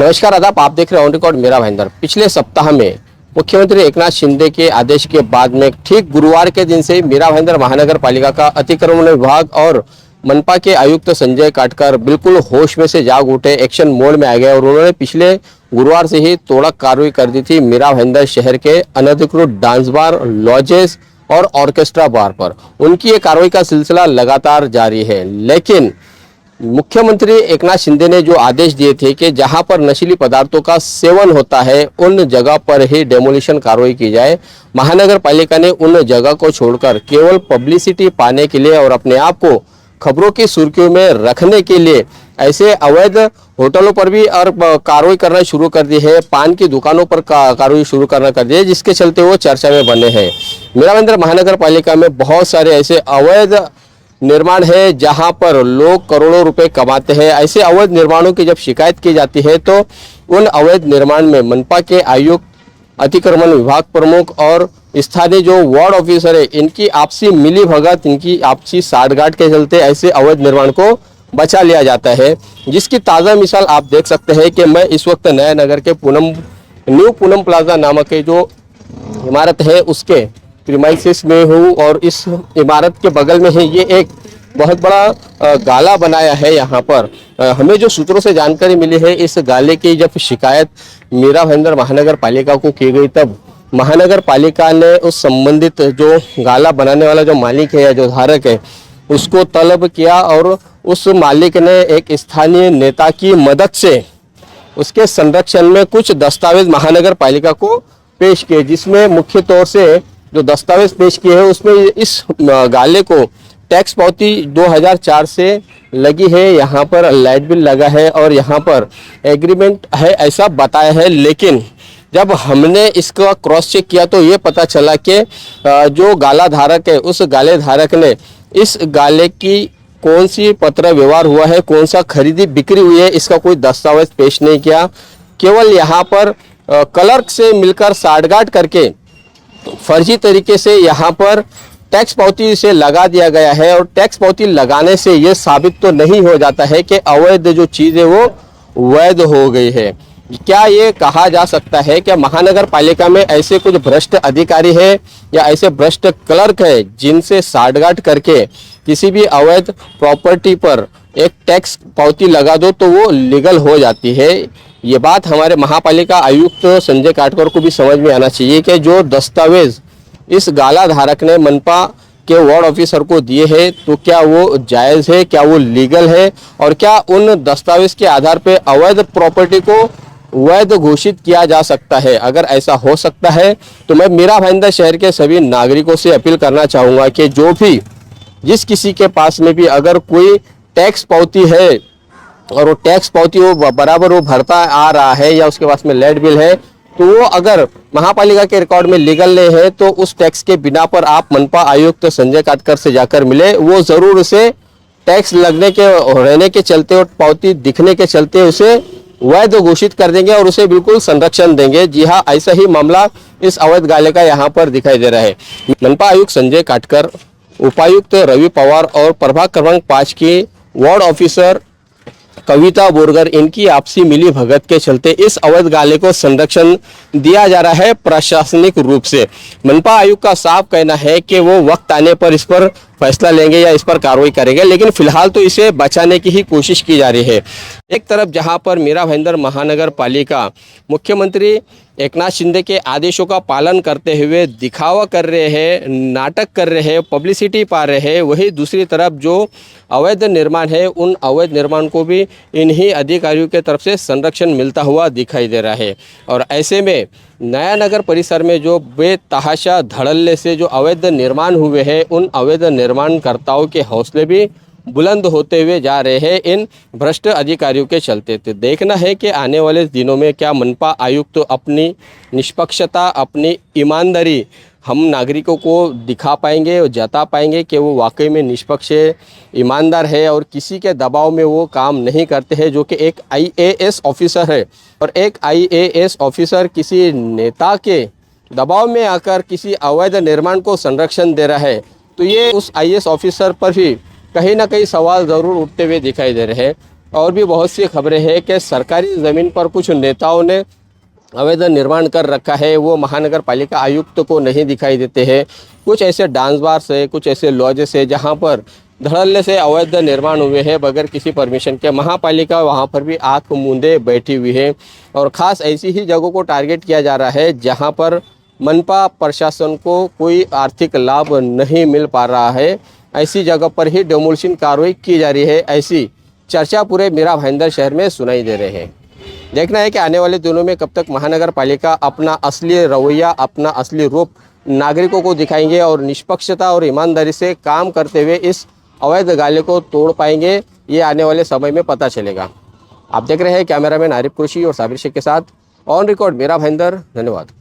नमस्कार आदाब, आप देख रहे हैं ऑन रिकॉर्ड मेरा भाईंदर। पिछले सप्ताह में मुख्यमंत्री एकनाथ शिंदे के आदेश के बाद में ठीक गुरुवार के दिन से ही मेरा भाईंदर महानगर पालिका का अतिक्रमण विभाग और मनपा के आयुक्त संजय काटकर बिल्कुल होश में से जाग उठे, एक्शन मोड में आ गए और उन्होंने पिछले गुरुवार से ही तोड़क कार्रवाई कर दी थी मेरा भाईंदर शहर के अनधिकृत डांस बार, लॉजेस और ऑर्केस्ट्रा बार पर। उनकी ये कार्रवाई का सिलसिला लगातार जारी है, लेकिन मुख्यमंत्री एकनाथ शिंदे ने जो आदेश दिए थे कि जहां पर नशीली पदार्थों का सेवन होता है उन जगह पर ही डेमोलिशन कार्रवाई की जाए। महानगर पालिका ने उन जगह को छोड़कर केवल पब्लिसिटी पाने के लिए और अपने आप को खबरों की सुर्खियों में रखने के लिए ऐसे अवैध होटलों पर भी और कार्रवाई करना शुरू कर दी है। पान की दुकानों पर कार्रवाई शुरू करना कर दी है, जिसके चलते वो चर्चा में बने हैं। मेरा भाईंदर महानगर पालिका में बहुत सारे ऐसे अवैध निर्माण है जहां पर लोग करोड़ों रुपए कमाते हैं। ऐसे अवैध निर्माणों की जब शिकायत की जाती है तो उन अवैध निर्माण में मनपा के आयुक्त, अतिक्रमण विभाग प्रमुख और स्थानीय जो वार्ड ऑफिसर है, इनकी आपसी मिली भगत, इनकी आपसी साठगांठ के चलते ऐसे अवैध निर्माण को बचा लिया जाता है। जिसकी ताज़ा मिसाल आप देख सकते हैं कि मैं इस वक्त नया नगर के न्यू पूनम प्लाजा नामक जो इमारत है उसके प्रीमाइसिस में हूँ और इस इमारत के बगल में ही ये एक बहुत बड़ा गाला बनाया है। यहाँ पर हमें जो सूत्रों से जानकारी मिली है, इस गाले की जब शिकायत मेरा भाईंदर महानगर पालिका को की गई तब महानगर पालिका ने उस संबंधित जो गाला बनाने वाला जो मालिक है या जो धारक है उसको तलब किया और उस मालिक ने एक स्थानीय नेता की मदद से उसके संरक्षण में कुछ दस्तावेज महानगर पालिका को पेश किए, जिसमें मुख्य तौर से जो दस्तावेज पेश किए हैं उसमें इस गाले को टैक्स पावती 2004 से लगी है, यहाँ पर लाइट बिल लगा है और यहाँ पर एग्रीमेंट है ऐसा बताया है। लेकिन जब हमने इसका क्रॉस चेक किया तो ये पता चला कि जो गाला धारक है उस गाले धारक ने इस गाले की कौन सी पत्र व्यवहार हुआ है, कौन सा खरीदी बिक्री हुई है, इसका कोई दस्तावेज पेश नहीं किया। केवल यहाँ पर क्लर्क से मिलकर साठगांठ करके फर्जी तरीके से यहाँ पर टैक्स पावती से लगा दिया गया है और टैक्स पावती लगाने से ये साबित तो नहीं हो जाता है कि अवैध जो चीज़ है वो वैध हो गई है। क्या ये कहा जा सकता है कि महानगर पालिका में ऐसे कुछ भ्रष्ट अधिकारी है या ऐसे भ्रष्ट क्लर्क है जिनसे साठगांठ करके किसी भी अवैध प्रॉपर्टी पर एक टैक्स पावती लगा दो तो वो लीगल हो जाती है? ये बात हमारे महापालिका आयुक्त संजय काटकर को भी समझ में आना चाहिए कि जो दस्तावेज इस गाला धारक ने मनपा के वार्ड ऑफिसर को दिए हैं तो क्या वो जायज़ है, क्या वो लीगल है और क्या उन दस्तावेज के आधार पर अवैध प्रॉपर्टी को वैध घोषित किया जा सकता है? अगर ऐसा हो सकता है तो मैं मेरा भाईंदर शहर के सभी नागरिकों से अपील करना चाहूँगा कि जो भी जिस किसी के पास में भी अगर कोई टैक्स पावती है और वो टैक्स पावती वो बराबर वो भरता आ रहा है या उसके पास में लाइट बिल है तो वो अगर महापालिका के रिकॉर्ड में लीगल नहीं है तो उस टैक्स के बिना पर आप मनपा आयुक्त संजय काटकर से जाकर मिले, वो ज़रूर उसे टैक्स लगने के रहने के चलते और पावती दिखने के चलते उसे वैध घोषित कर देंगे और उसे बिल्कुल संरक्षण देंगे। जी हाँ, ऐसा ही मामला इस अवैध गाले का यहाँ पर दिखाई दे रहा है। मनपा आयुक्त संजय काटकर, उपायुक्त रवि पवार और प्रभाग क्रमांक 5 की वार्ड ऑफिसर कविता बोरगर, इनकी आपसी मिली भगत के चलते इस अवैध गाले को संरक्षण दिया जा रहा है प्रशासनिक रूप से। मनपा आयुक्त का साफ कहना है कि वो वक्त आने पर इस पर फैसला लेंगे या इस पर कार्रवाई करेंगे, लेकिन फिलहाल तो इसे बचाने की ही कोशिश की जा रही है। एक तरफ जहां पर मेरा भाईंदर महानगर पालिका मुख्यमंत्री एकनाथ शिंदे के आदेशों का पालन करते हुए दिखावा कर रहे हैं, नाटक कर रहे हैं, पब्लिसिटी पा रहे हैं, वही दूसरी तरफ जो अवैध निर्माण है उन अवैध निर्माण को भी इन्हीं अधिकारियों के तरफ से संरक्षण मिलता हुआ दिखाई दे रहा है। और ऐसे में नया नगर परिसर में जो बेतहाशा धड़ल्ले से जो अवैध निर्माण हुए हैं उन अवैध निर्माणकर्ताओं के हौसले भी बुलंद होते हुए जा रहे हैं इन भ्रष्ट अधिकारियों के चलते। तो देखना है कि आने वाले दिनों में क्या मनपा आयुक्त तो अपनी निष्पक्षता, अपनी ईमानदारी हम नागरिकों को दिखा पाएंगे और जता पाएंगे कि वो वाकई में निष्पक्ष है, ईमानदार है और किसी के दबाव में वो काम नहीं करते हैं। जो कि एक IAS ऑफिसर है और एक IAS ऑफिसर किसी नेता के दबाव में आकर किसी अवैध निर्माण को संरक्षण दे रहा है तो ये उस IAS ऑफिसर पर भी कहीं ना कहीं सवाल ज़रूर उठते हुए दिखाई दे रहे हैं। और भी बहुत सी खबरें हैं कि सरकारी ज़मीन पर कुछ नेताओं ने अवैध निर्माण कर रखा है, वो महानगर पालिका आयुक्त को नहीं दिखाई देते हैं। कुछ ऐसे डांस बार्स है, कुछ ऐसे लॉजेस है जहाँ पर धड़ल्ले से अवैध निर्माण हुए हैं बगैर किसी परमिशन के। महापालिका वहाँ पर भी आंख मूंदे बैठी हुई है और ख़ास ऐसी ही जगहों को टारगेट किया जा रहा है जहाँ पर मनपा प्रशासन को कोई आर्थिक लाभ नहीं मिल पा रहा है। ऐसी जगह पर ही डेमोलिशन कार्रवाई की जा रही है, ऐसी चर्चा पूरे मीरा भाईंदर शहर में सुनाई दे रहे हैं। देखना है कि आने वाले दिनों में कब तक महानगर पालिका अपना असली रवैया, अपना असली रूप नागरिकों को दिखाएंगे और निष्पक्षता और ईमानदारी से काम करते हुए इस अवैध गाले को तोड़ पाएंगे, ये आने वाले समय में पता चलेगा। आप देख रहे हैं कैमरामैन आरिफ कुरैशी और साबिर शेख के साथ ऑन रिकॉर्ड मीरा भाईंदर। धन्यवाद।